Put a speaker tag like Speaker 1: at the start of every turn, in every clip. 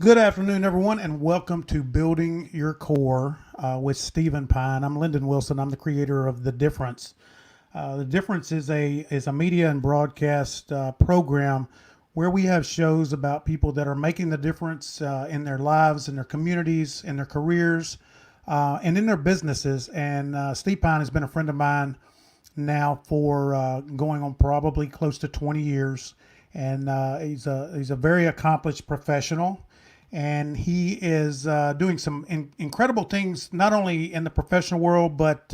Speaker 1: Good afternoon, everyone, and welcome to Building Your Core with Stephen Pine. I'm Lyndon Wilson. I'm the creator of The Difference. The Difference is a media and broadcast program where we have shows about people that are making the difference in their lives, in their communities, in their careers, and in their businesses. And Steve Pine has been a friend of mine now for going on probably close to 20 years. And he's a very accomplished professional, and he is doing some incredible things, not only in the professional world, but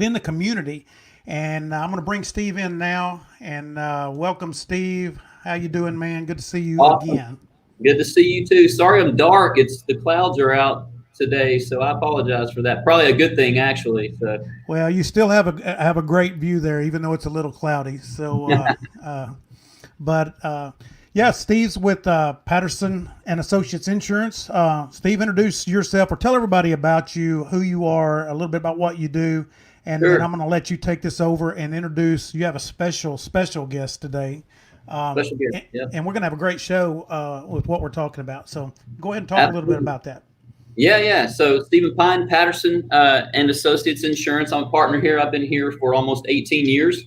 Speaker 1: in the community. And I'm going to bring Steve in now, and welcome, Steve. How you doing, man? Good to see you
Speaker 2: Awesome.
Speaker 1: again.
Speaker 2: Good to see you too. Sorry I'm dark. It's the clouds are out today, so I apologize for that. Probably a good thing actually. So
Speaker 1: Well, you still have a great view there, even though it's a little cloudy. But yeah, Steve's with Patterson and Associates Insurance. Steve, introduce yourself or tell everybody about you, who you are, a little bit about what you do, and then I'm
Speaker 2: sure.
Speaker 1: going to let you take this over and introduce. You have a special guest today,
Speaker 2: Special gift.
Speaker 1: and,
Speaker 2: Yeah.
Speaker 1: and we're going to have a great show with what we're talking about. So go ahead and talk a little bit
Speaker 2: Absolutely.
Speaker 1: about that.
Speaker 2: Yeah. So Stephen Pine, Patterson and Associates Insurance. I'm a partner here. I've been here for almost 18 years.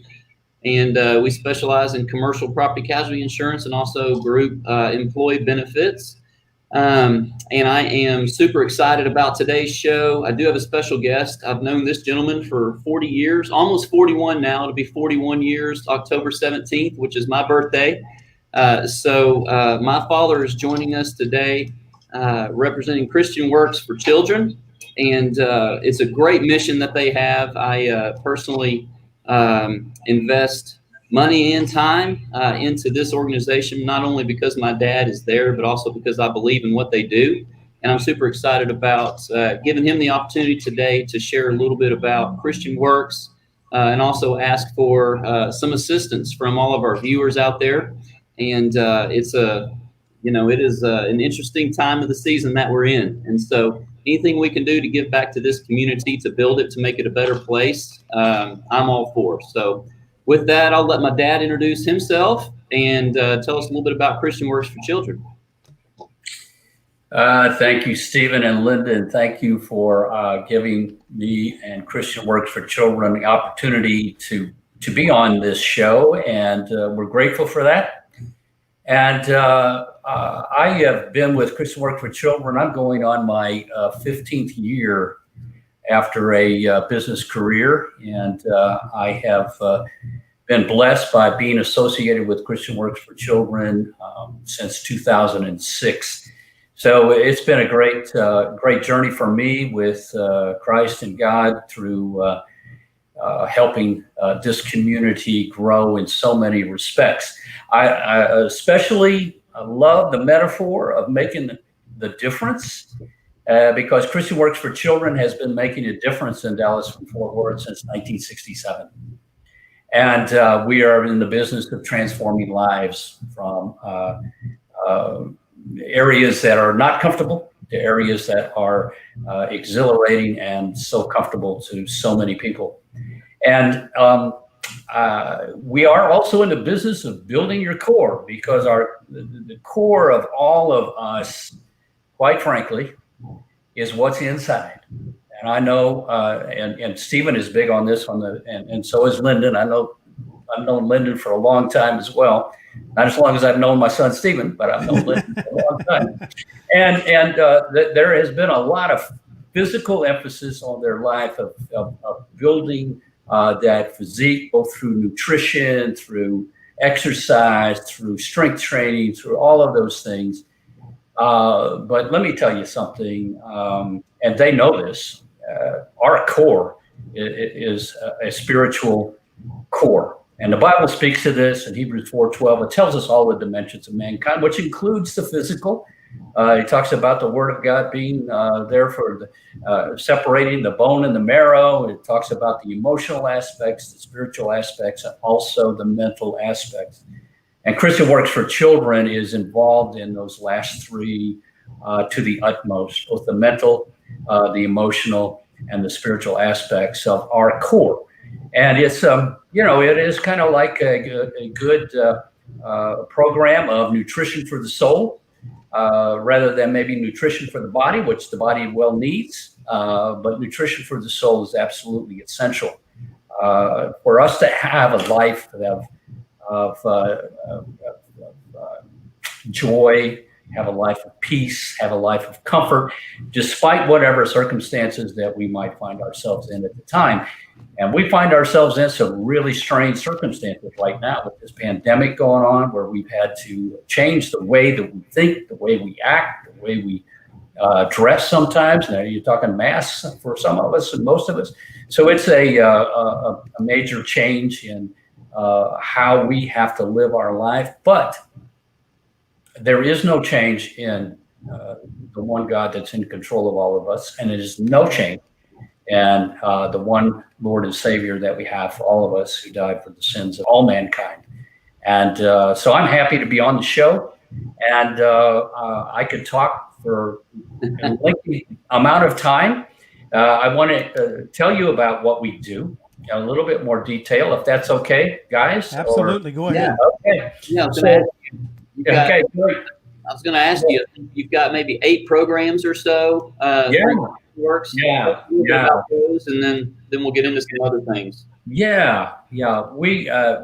Speaker 2: And we specialize in commercial property casualty insurance and also group employee benefits. And I am super excited about today's show. I do have a special guest. I've known this gentleman for 40 years, almost 41 now. It'll be 41 years, October 17th, which is my birthday. So my father is joining us today, representing Christian Works for Children. And it's a great mission that they have. I personally invest money and time into this organization, not only because my dad is there, but also because I believe in what they do. And I'm super excited about giving him the opportunity today to share a little bit about Christian Works and also ask for some assistance from all of our viewers out there. And it is an interesting time of the season that we're in. And so anything we can do to give back to this community, to build it, to make it a better place, I'm all for. So with that, I'll let my dad introduce himself and tell us a little bit about Christian Works for Children.
Speaker 3: Thank you, Stephen and Linda, and thank you for giving me and Christian Works for Children the opportunity to be on this show, and we're grateful for that. And I have been with Christian Works for Children. I'm going on my 15th year after a business career, and I have been blessed by being associated with Christian Works for Children since 2006. So it's been a great journey for me with Christ and God through helping this community grow in so many respects. I especially love the metaphor of making the difference because Christian Works for Children has been making a difference in Dallas-Fort Worth since 1967. And we are in the business of transforming lives from areas that are not comfortable to areas that are exhilarating and so comfortable to so many people. And we are also in the business of building your core because the core of all of us, quite frankly, is what's inside. And I know, and Stephen is big on this, and so is Lyndon. I've known Lyndon for a long time as well. Not as long as I've known my son Stephen, but I've known Lyndon for a long time. And there has been a lot of physical emphasis on their life of building that physique, both through nutrition, through exercise, through strength training, through all of those things. But let me tell you something, and they know this. Our core is a spiritual core. And the Bible speaks to this in Hebrews 4:12. It tells us all the dimensions of mankind, which includes the physical. It talks about the Word of God being there for separating the bone and the marrow. It talks about the emotional aspects, the spiritual aspects, and also the mental aspects. And Christian Works for Children is involved in those last three to the utmost, both the mental, the emotional, and the spiritual aspects of our core. And it's, it is kind of like a good program of nutrition for the soul. rather than maybe nutrition for the body, which the body well needs, but nutrition for the soul is absolutely essential. For us to have a life of joy, have a life of peace, have a life of comfort, despite whatever circumstances that we might find ourselves in at the time. And we find ourselves in some really strange circumstances right now with this pandemic going on, where we've had to change the way that we think, the way we act, the way we dress sometimes. Now you're talking masks for some of us and most of us. So it's a major change in how we have to live our life. But there is no change in the one God that's in control of all of us, and it is no change in the one Lord and Savior that we have for all of us, who died for the sins of all mankind. And so I'm happy to be on the show, and I could talk for a lengthy amount of time. I want to tell you about what we do in a little bit more detail, if that's okay, guys.
Speaker 1: Absolutely, go ahead.
Speaker 3: Okay.
Speaker 2: Yeah,
Speaker 3: Okay, great.
Speaker 2: I was going to ask you, you've got maybe 8 programs or so. Works.
Speaker 3: Yeah.
Speaker 2: About those, and then we'll get into some other things.
Speaker 3: Yeah. We are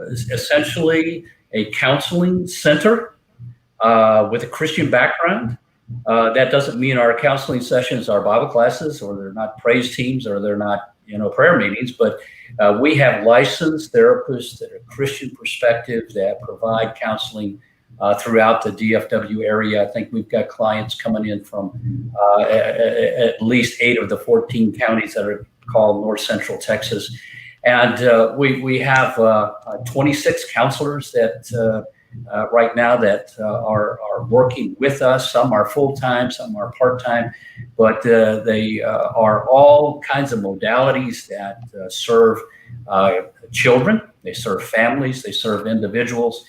Speaker 3: essentially a counseling center with a Christian background. That doesn't mean our counseling sessions are Bible classes, or they're not praise teams, or they're not prayer meetings, but we have licensed therapists that are Christian perspective that provide counseling throughout the DFW area. I think we've got clients coming in from at least 8 of the 14 counties that are called North Central Texas. And we have 26 counselors that right now that are working with us. Some are full-time, some are part-time, but they are all kinds of modalities that serve children, they serve families, they serve individuals.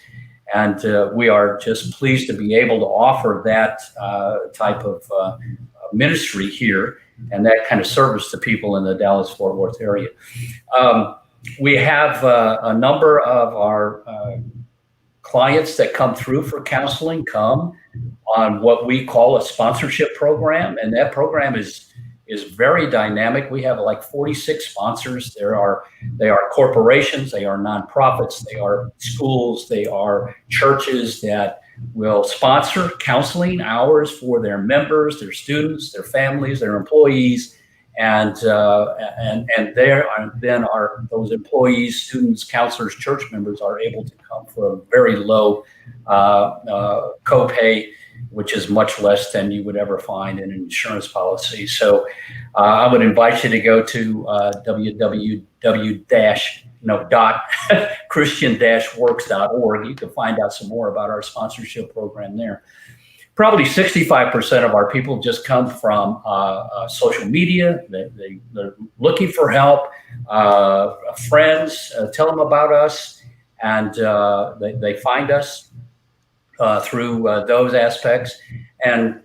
Speaker 3: And we are just pleased to be able to offer that type of ministry here and that kind of service to people in the Dallas-Fort Worth area. We have a number of our clients that come through for counseling come on what we call a sponsorship program, and that program is very dynamic. We have like 46 sponsors. They are corporations, they are nonprofits, they are schools, they are churches that will sponsor counseling hours for their members, their students, their families, their employees, and those employees, students, counselors, church members are able to come for a very low copay, which is much less than you would ever find in an insurance policy. So I would invite you to go to www.christian-works.org. You can find out some more about our sponsorship program there. Probably 65% of our people just come from social media. They're looking for help. Friends tell them about us, and they find us through those aspects. And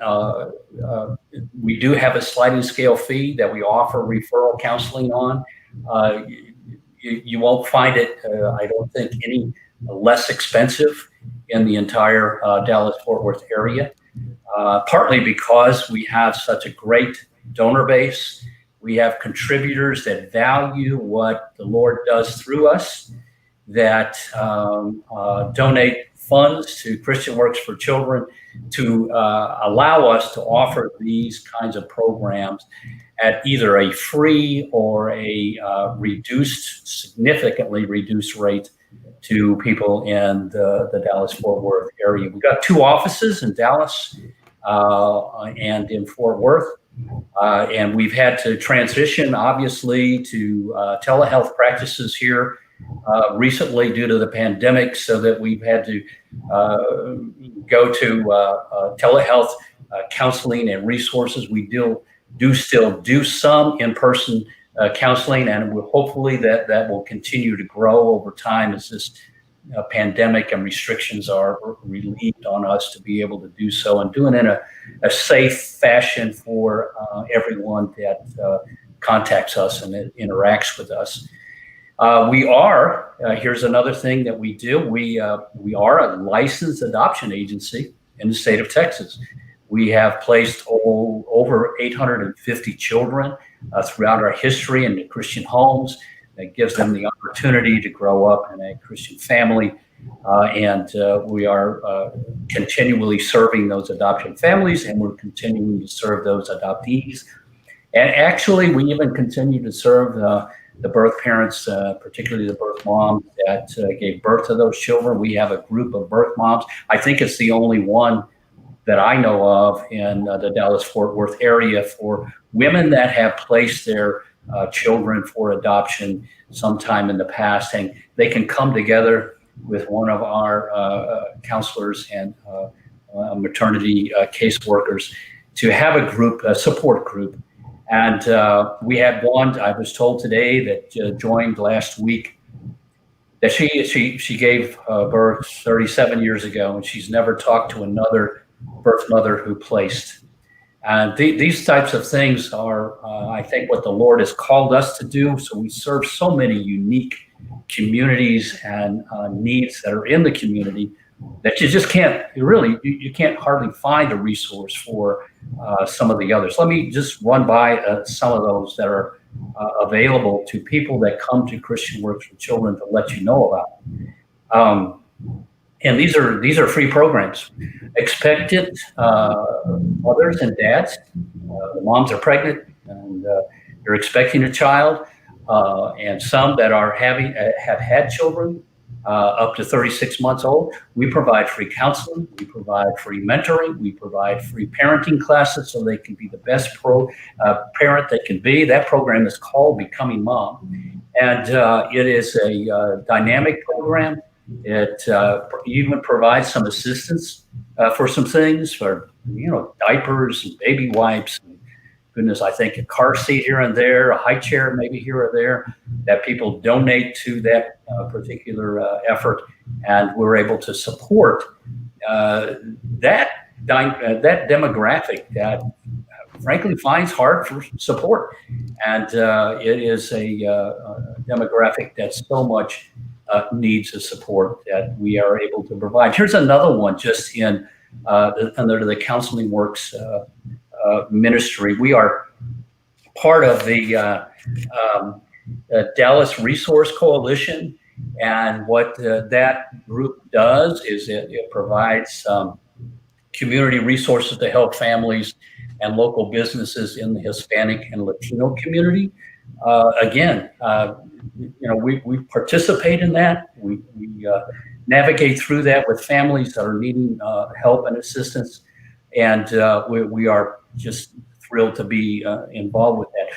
Speaker 3: we do have a sliding scale fee that we offer referral counseling on. You won't find it, I don't think, any less expensive in the entire Dallas-Fort Worth area, partly because we have such a great donor base. We have contributors that value what the Lord does through us, that donate funds to Christian Works for Children to allow us to offer these kinds of programs at either a free or a significantly reduced rate to people in the Dallas-Fort Worth area. We've got 2 offices in Dallas and in Fort Worth. And we've had to transition, obviously, to telehealth practices here recently due to the pandemic, so that we've had to go to telehealth counseling and resources. We still do some in-person counseling, and hopefully that will continue to grow over time as this pandemic and restrictions are relieved on us to be able to do so, and doing it in a safe fashion for everyone that contacts us and interacts with us. Here's another thing that we do. We are a licensed adoption agency in the state of Texas. We have placed over 850 children throughout our history into Christian homes. That gives them the opportunity to grow up in a Christian family. And we are continually serving those adoption families, and we're continuing to serve those adoptees. And actually, we even continue to serve the birth parents, particularly the birth moms that gave birth to those children. We have a group of birth moms. I think it's the only one that I know of in the Dallas-Fort Worth area for women that have placed their children for adoption sometime in the past, and they can come together with one of our counselors and maternity caseworkers to have a group, a support group. And we had one, I was told today, that joined last week, that she gave birth 37 years ago, and she's never talked to another birth mother who placed. And these types of things are, I think, what the Lord has called us to do. So we serve so many unique communities and needs that are in the community that you just can't, you can't hardly find a resource for some of the others. Let me just run by some of those that are available to people that come to Christian Works for Children to let you know about. And these are free programs. Expectant mothers and dads. The moms are pregnant and they're expecting a child, and some that are have had children up to 36 months old. We provide free counseling. We provide free mentoring. We provide free parenting classes so they can be the best parent they can be. That program is called Becoming Mom, and it is a dynamic program. It even provides some assistance for some things, for diapers and baby wipes. And goodness, I think a car seat here and there, a high chair maybe here or there, that people donate to that particular effort, and we're able to support that demographic that frankly finds hard for support, and it is a demographic that so much needs the support that we are able to provide. Here's another one just in under the Counseling Works ministry. We are part of the Dallas Resource Coalition, and what that group does is it provides community resources to help families and local businesses in the Hispanic and Latino community. We participate in that. We navigate through that with families that are needing help and assistance, and we are just thrilled to be involved with that.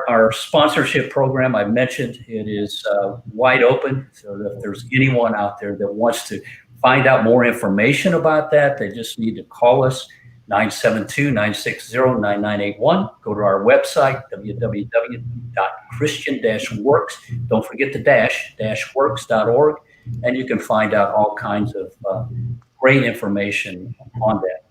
Speaker 3: Our sponsorship program, I mentioned, it is wide open. So if there's anyone out there that wants to find out more information about that, they just need to call us. 972-960-9981. Go to our website, www.christian-works. Don't forget the -works.org, and you can find out all kinds of great information on that.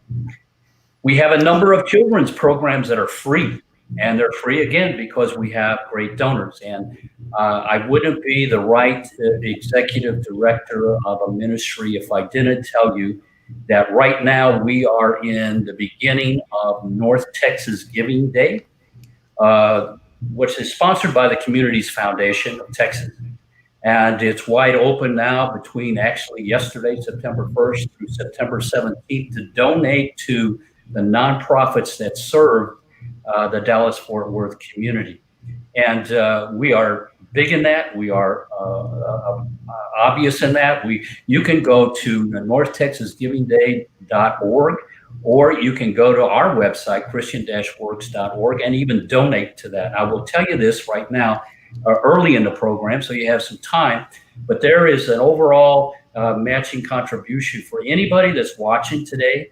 Speaker 3: We have a number of children's programs that are free, and they're free again because we have great donors. And I wouldn't be the right executive director of a ministry if I didn't tell you that right now we are in the beginning of North Texas Giving Day, which is sponsored by the Communities Foundation of Texas. And it's wide open now between actually yesterday, September 1st through September 17th, to donate to the nonprofits that serve the Dallas-Fort Worth community. And we are big in that. We are obvious in that. You can go to northtexasgivingday.org, or you can go to our website, christian-works.org, and even donate to that. I will tell you this right now, early in the program, so you have some time, but there is an overall matching contribution for anybody that's watching today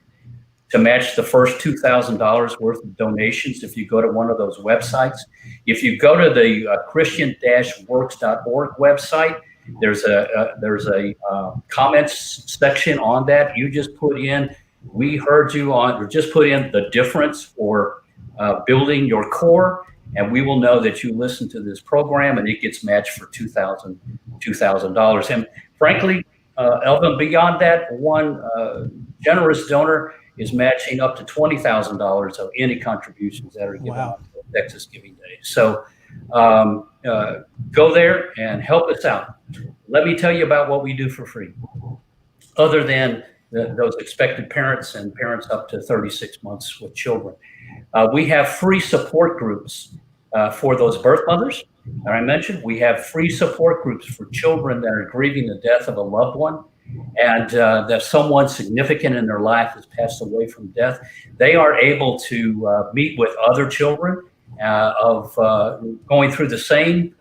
Speaker 3: to match the first $2,000 worth of donations if you go to one of those websites. If you go to the christian-works.org website, there's a comments section on that. You just put in, we heard you on, or just put in the difference for building your core, and we will know that you listen to this program, and it gets matched for $2,000. And frankly, Elvin, beyond that, one generous donor is matching up to $20,000 of any contributions that are given on Texas Giving Day. So go there and help us out. Let me tell you about what we do for free, other than those expected parents and parents up to 36 months with children. We have free support groups for those birth mothers that I mentioned. We have free support groups for children that are grieving the death of a loved one, and that someone significant in their life has passed away from death. They are able to meet with other children of going through the same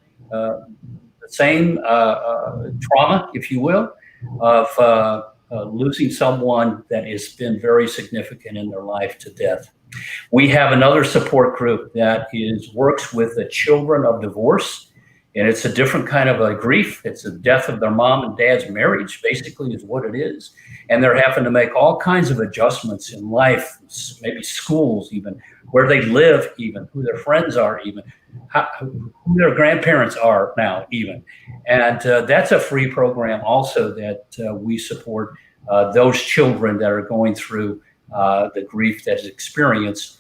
Speaker 3: trauma, if you will, of losing someone that has been very significant in their life to death. We have another support group that works with the children of divorce, and it's a different kind of a grief. It's the death of their mom and dad's marriage, basically, is what it is. And they're having to make all kinds of adjustments in life, maybe schools even, where they live even, who their friends are even, who their grandparents are now even. And that's a free program also that we support those children that are going through the grief that is experienced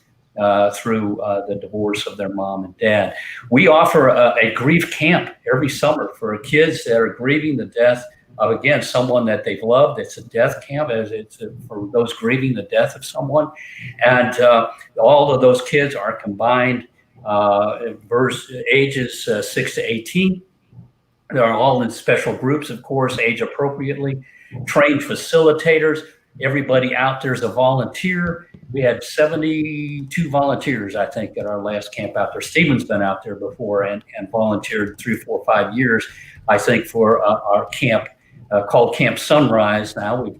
Speaker 3: through the divorce of their mom and dad. We offer a grief camp every summer for kids that are grieving the death of, again, someone that they've loved. It's a death camp, for those grieving the death of someone. And all of those kids are combined ages 6 to 18. They're all in special groups, of course, age appropriately, trained facilitators. Everybody out there is a volunteer. We had 72 volunteers, I think, at our last camp out there. Stephen's been out there before and volunteered 3, 4, 5 years, I think, for our camp called Camp Sunrise. Now we've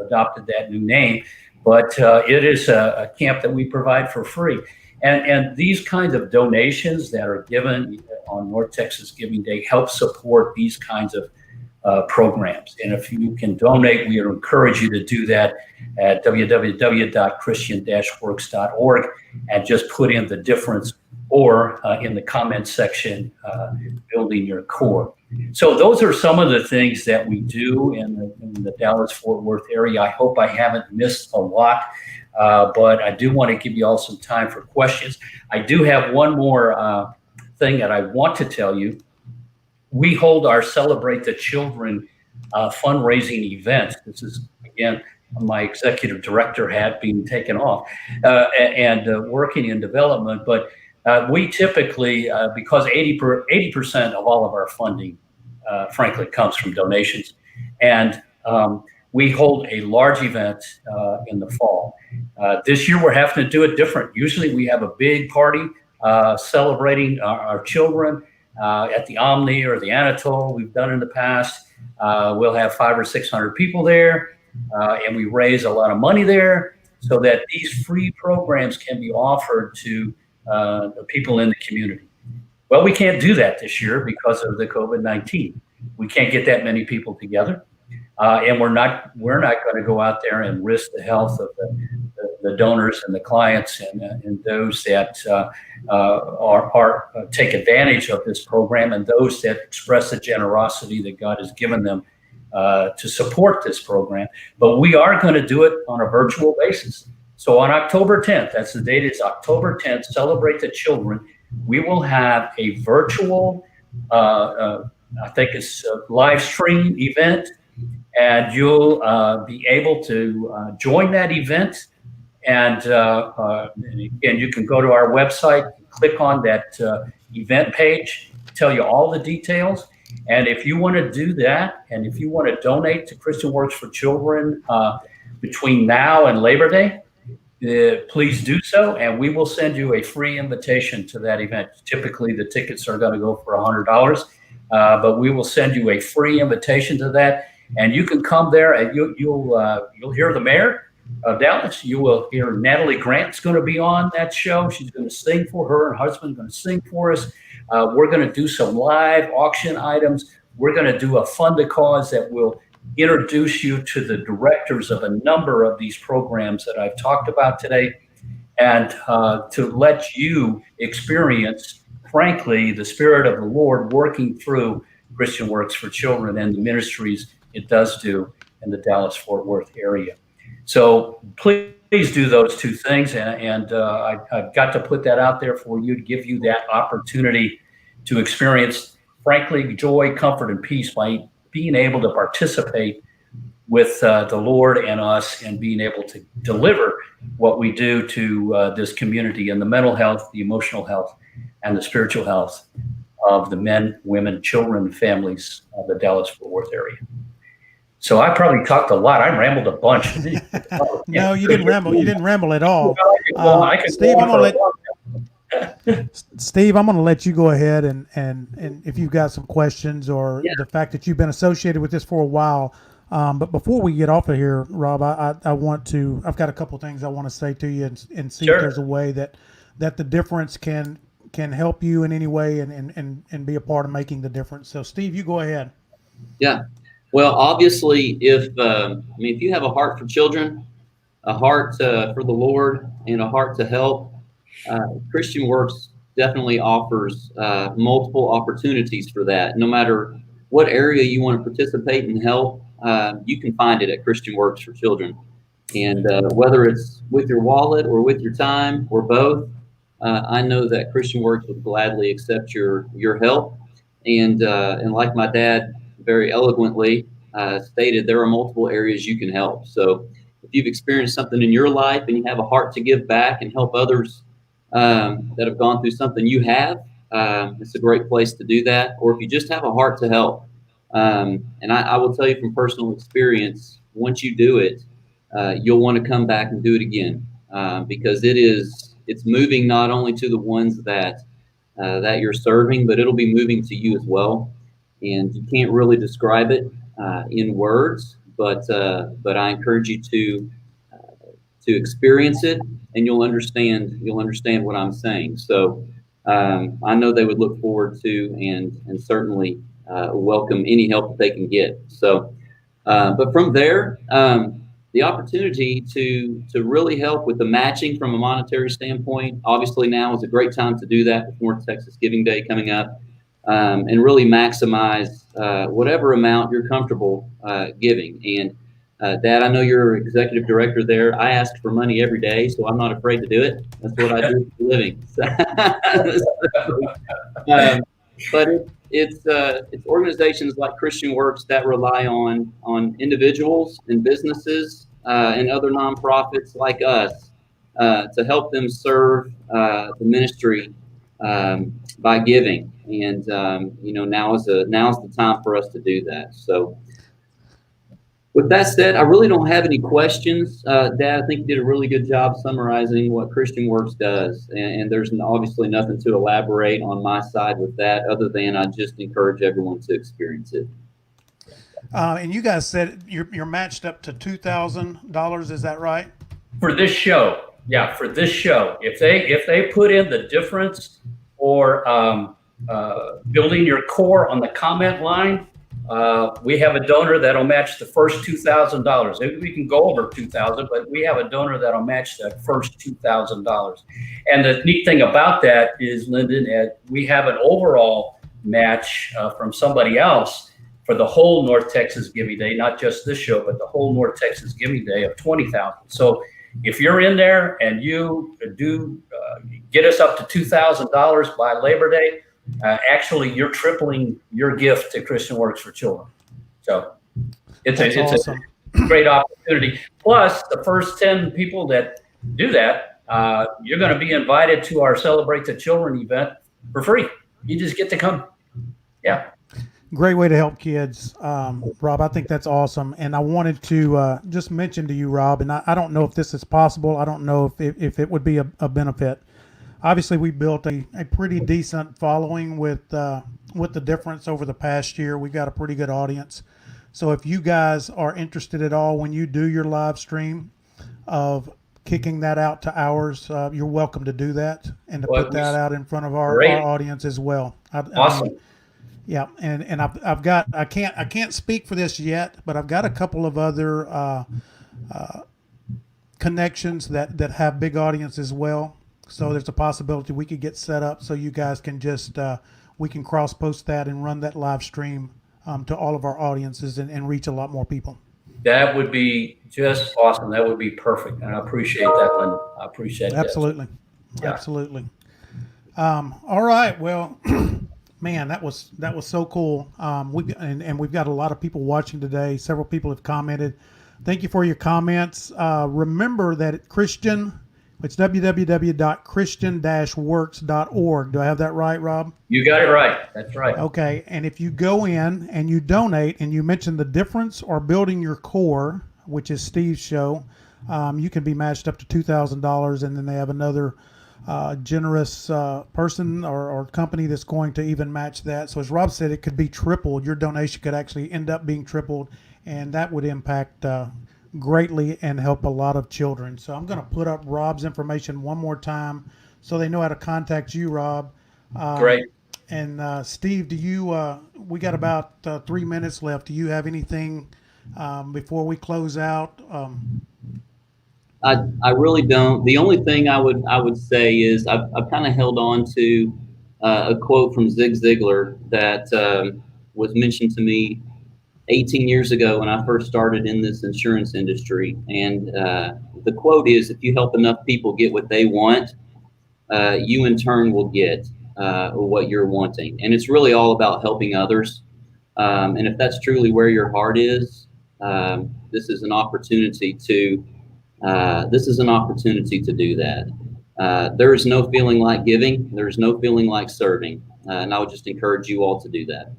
Speaker 3: adopted that new name, but it is a camp that we provide for free. And these kinds of donations that are given on North Texas Giving Day help support these kinds of programs. And if you can donate, we would encourage you to do that at www.christian-works.org and just put in the difference, or in the comments section, building your core. So those are some of the things that we do in the Dallas-Fort Worth area. I hope I haven't missed a lot, but I do want to give you all some time for questions. I do have one more thing that I want to tell you. We hold our Celebrate the Children fundraising event. This is, again, my executive director hat being taken off and working in development. But we typically, because 80% of all of our funding, frankly, comes from donations. And we hold a large event in the fall. This year, we're having to do it different. Usually we have a big party celebrating our children. At the Omni or the Anatole, we've done in the past. We'll have 500 or 600 people there, and we raise a lot of money there so that these free programs can be offered to the people in the community. Well, we can't do that this year because of the COVID-19. We can't get that many people together, and we're not going to go out there and risk the health of the donors and the clients and those that take advantage of this program, and those that express the generosity that God has given them to support this program. But we are going to do it on a virtual basis. So on October 10th, that's the date, is October 10th, Celebrate the Children. We will have a virtual, I think it's a live stream event, and you'll be able to join that event. And again, you can go to our website, click on that event page, tell you all the details. And if you want to do that, and if you want to donate to Christian Works for Children between now and Labor Day, please do so, and we will send you a free invitation to that event. Typically, the tickets are going to go for $100, but we will send you a free invitation to that, and you can come there, and you'll hear the mayor of Dallas. You will hear Natalie Grant's going to be on that show. She's going to sing for her and husband, going to sing for us. We're going to do some live auction items. We're going to do a fund a cause that will introduce you to the directors of a number of these programs that I've talked about today. and to let you experience, frankly, the Spirit of the Lord working through Christian Works for Children and the ministries it does do in the Dallas-Fort Worth area. So please do those two things, and I've got to put that out there for you to give you that opportunity to experience, frankly, joy, comfort, and peace by being able to participate with the Lord and us, and being able to deliver what we do to this community in the mental health, the emotional health, and the spiritual health of the men, women, children, and families of the Dallas-Fort Worth area. So I probably talked a lot. I rambled a bunch.
Speaker 1: No, you didn't ramble. You didn't ramble at all. Steve, I'm going to let you go ahead and if you've got some questions or the fact that you've been associated with this for a while. But before we get off of here, Rob, I've got a couple things I want to say to you and see if there's a way that the difference can help you in any way and be a part of making the difference. So Steve, you go ahead.
Speaker 2: Yeah. Well, obviously, if you have a heart for children, a heart for the Lord, and a heart to help, Christian Works definitely offers multiple opportunities for that. No matter what area you want to participate and help, you can find it at Christian Works for Children. And whether it's with your wallet or with your time or both, I know that Christian Works would gladly accept your help. And like my dad very eloquently stated, there are multiple areas you can help. So if you've experienced something in your life and you have a heart to give back and help others that have gone through something you have, it's a great place to do that. Or if you just have a heart to help. And I will tell you from personal experience, once you do it, you'll want to come back and do it again, because it's moving not only to the ones that you're serving, but it'll be moving to you as well. And you can't really describe it in words, but I encourage you to experience it, and you'll understand what I'm saying. So I know they would look forward to and certainly welcome any help that they can get. So, but from there, the opportunity to really help with the matching from a monetary standpoint, obviously now is a great time to do that with North Texas Giving Day coming up, and really maximize whatever amount you're comfortable giving. And Dad, I know you're executive director there. I ask for money every day, so I'm not afraid to do it. That's what I do for a living. But it's organizations like Christian Works that rely on individuals and businesses and other nonprofits like us to help them serve the ministry by giving. And now's the time for us to do that. So with that said, I really don't have any questions. Dad, I think you did a really good job summarizing what Christian Works does. And there's obviously nothing to elaborate on my side with that, other than I just encourage everyone to experience it.
Speaker 1: And you guys said you're matched up to $2,000. Is that right?
Speaker 3: For this show. Yeah, for this show. If they put in the difference or building your core on the comment line, we have a donor that'll match the first $2,000. We can go over $2,000, but we have a donor that'll match the first $2,000. And the neat thing about that is, Lyndon, we have an overall match from somebody else for the whole North Texas Giving Day, not just this show, but the whole North Texas Giving Day of $20,000. So if you're in there and you do get us up to $2,000 by Labor Day, actually, you're tripling your gift to Christian Works for Children. So it's awesome. A great opportunity. Plus, the first 10 people that do that, you're going to be invited to our Celebrate the Children event for free. You just get to come. Yeah.
Speaker 1: Great way to help kids, Rob. I think that's awesome. And I wanted to just mention to you, Rob, and I don't know if this is possible. I don't know if it would be a benefit. Obviously, we built a pretty decent following with the difference over the past year. We've got a pretty good audience. So if you guys are interested at all when you do your live stream of kicking that out to ours, you're welcome to do that and to put that out in front of our audience as well.
Speaker 3: Awesome.
Speaker 1: Yeah, and I've got I can't speak for this yet, but I've got a couple of other connections that have big audience as well. So there's a possibility we could get set up so you guys can just we can cross post that and run that live stream to all of our audiences and reach a lot more people.
Speaker 3: That would be just awesome. That would be perfect. And I appreciate that, Lynn. I appreciate that.
Speaker 1: Absolutely.
Speaker 3: Yeah.
Speaker 1: Absolutely. All right. Well, man, that was so cool. We've got a lot of people watching today. Several people have commented. Thank you for your comments. Remember that it's www.christian-works.org. Do I have that right, Rob?
Speaker 3: You got it right. That's right.
Speaker 1: Okay. And if you go in and you donate and you mention The Difference or Building Your Core, which is Steve's show, you can be matched up to $2,000. And then they have another generous person or company that's going to even match that. So as Rob said, it could be tripled. Your donation could actually end up being tripled, and that would impact greatly and help a lot of children. So I'm going to put up Rob's information one more time so they know how to contact you, Rob.
Speaker 3: Great.
Speaker 1: And Steve, do you? We got about 3 minutes left. Do you have anything before we close out?
Speaker 2: I really don't. The only thing I would say is I've kind of held on to a quote from Zig Ziglar that was mentioned to me 18 years ago when I first started in this insurance industry. And the quote is, if you help enough people get what they want, you in turn will get what you're wanting. And it's really all about helping others. And if that's truly where your heart is, this is an opportunity to do that. There is no feeling like giving. There is no feeling like serving. And I would just encourage you all to do that.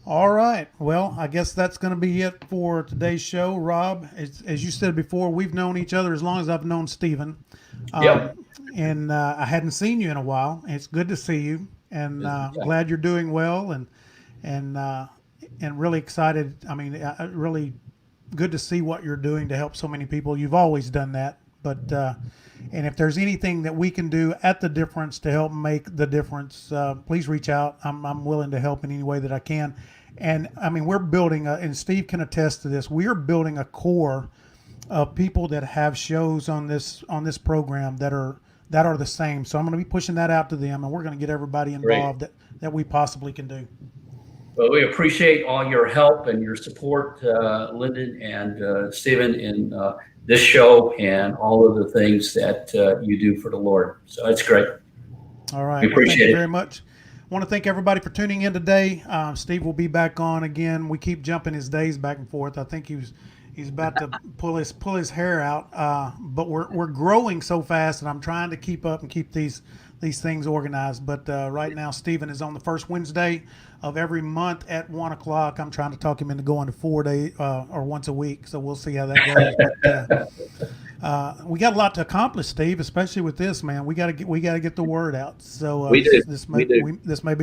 Speaker 1: All right. Well, I guess that's going to be it for today's show. Rob, as you said before, we've known each other as long as I've known Stephen.
Speaker 3: Yep.
Speaker 1: And I hadn't seen you in a while. It's good to see you, and glad you're doing well, and really excited. I mean, really good to see what you're doing to help so many people. You've always done that, but and if there's anything that we can do at The Difference to help make the difference, please reach out. I'm willing to help in any way that I can. And I mean, we're building and Steve can attest to this. We are building a core of people that have shows on this program that are the same. So I'm going to be pushing that out to them, and we're going to get everybody involved that we possibly can do.
Speaker 3: Well, we appreciate all your help and your support, Lyndon and Stephen, in this show and all of the things that you do for the Lord. So it's great.
Speaker 1: All right.
Speaker 3: We appreciate
Speaker 1: thank you
Speaker 3: it
Speaker 1: very much. I want to thank everybody for tuning in today. Steve will be back on again. We keep jumping his days back and forth. I think he's about to pull his hair out. But we're growing so fast, and I'm trying to keep up and keep these things organized. But right now, Stephen is on the first Wednesday of every month at 1 o'clock. I'm trying to talk him into going to 4 days or once a week. So we'll see how that goes. But, we got a lot to accomplish, Steve, especially with this, man. We got to get the word out. So
Speaker 2: we do.
Speaker 1: This may be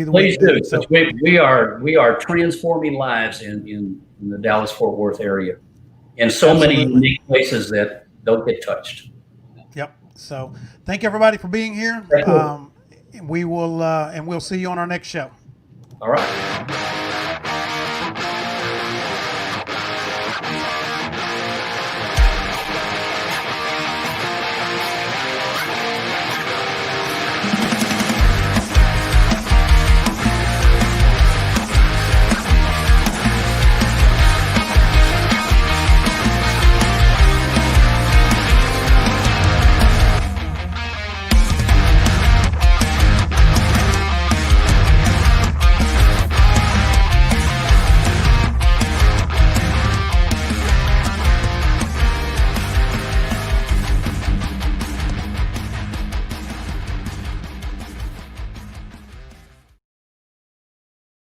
Speaker 1: the
Speaker 3: Please
Speaker 1: way to do
Speaker 3: do.
Speaker 1: it. So
Speaker 3: We are transforming lives in the Dallas-Fort Worth area, in so many unique places that don't get touched.
Speaker 1: Yep. So thank everybody for being here. We will and we'll see you on our next show.
Speaker 3: All right.